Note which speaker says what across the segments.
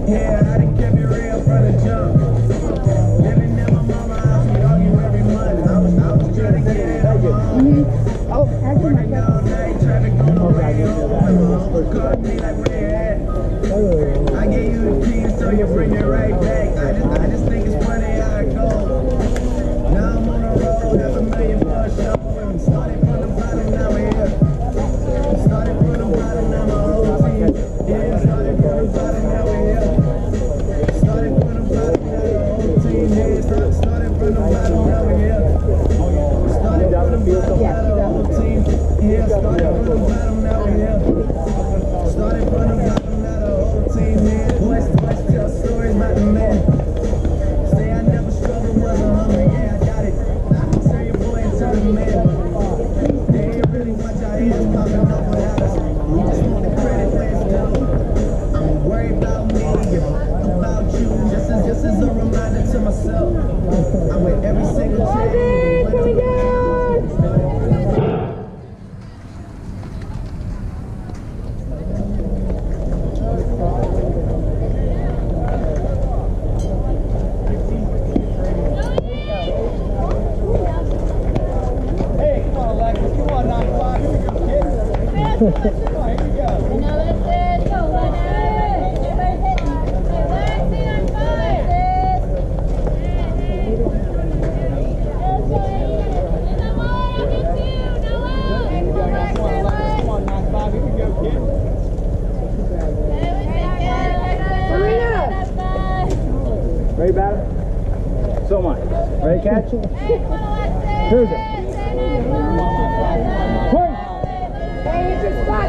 Speaker 1: Yeah, I done kept it real from the jump. Living in my mama house, we argue to myself. I win every single time.
Speaker 2: Coming down.
Speaker 1: Hey, come on, Alexis. Come on, 9-5. Here we go, kid. Come on, here we go.
Speaker 3: Ready, batter? So much. Ready, catch? Here's it. Point!
Speaker 2: Hey, it's your spot,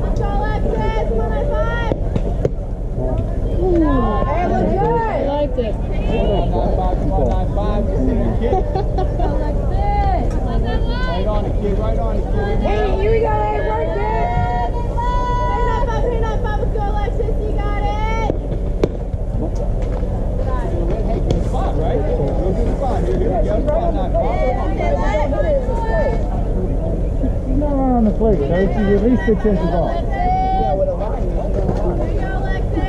Speaker 2: Let's go, Alexis. Come on, high five. Hey, look good. I liked it.
Speaker 1: Come on, 9-5. Let's see you, kid. Right on it, kid. Right on it, kid.
Speaker 2: Hey, here we go. Hey, work it. 395. Let's go, Alexis. You got it.
Speaker 1: Hey, good spot, right? Go good spot. Here we go. Come on, 9-5.
Speaker 3: He's not right on the plate, so he's at least 6 inches off.
Speaker 2: Here we go, Alexis.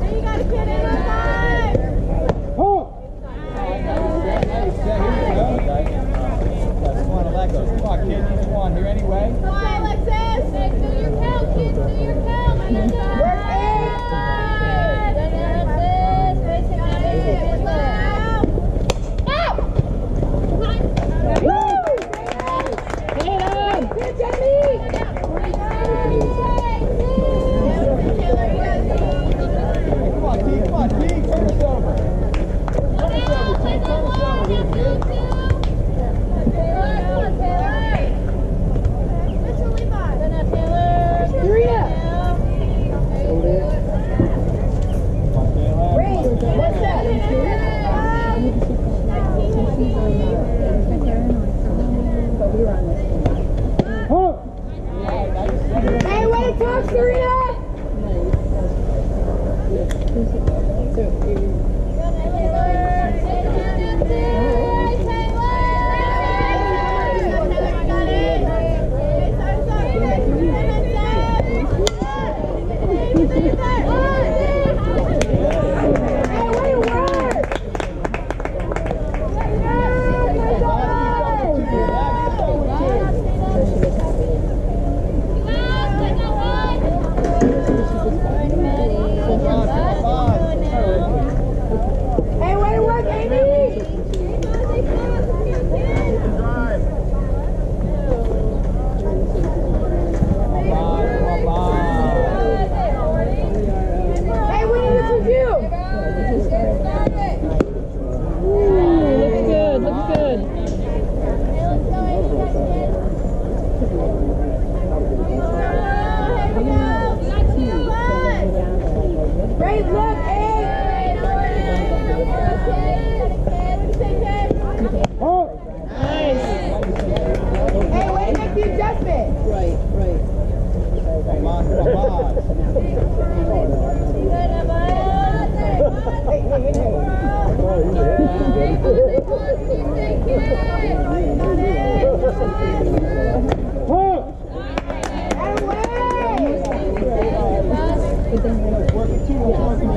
Speaker 2: Hey, you got a kid in 5.
Speaker 3: Oh!
Speaker 1: Come on, Alexis. Come on, kid. Each one here anyway.
Speaker 2: Come on, Alexis. Hey, do your count, kid. Do your count. Work it. Hey, way to talk, Serena!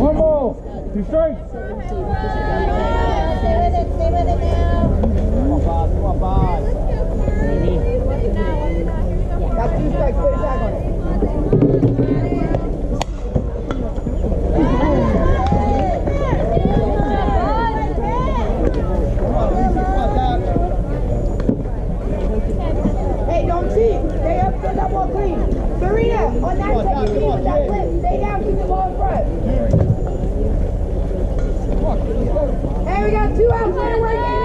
Speaker 3: One ball, 2 strikes.
Speaker 2: Stay with it now.
Speaker 1: Come on, Bob. Come on, Bob.
Speaker 2: Got 2 strikes, put it back on it. Hey, don't cheat. Stay up, put that ball clean. Serena, on that second team with that flip, stay down, keep the ball in front. Hey, we got 2 outs, let it work.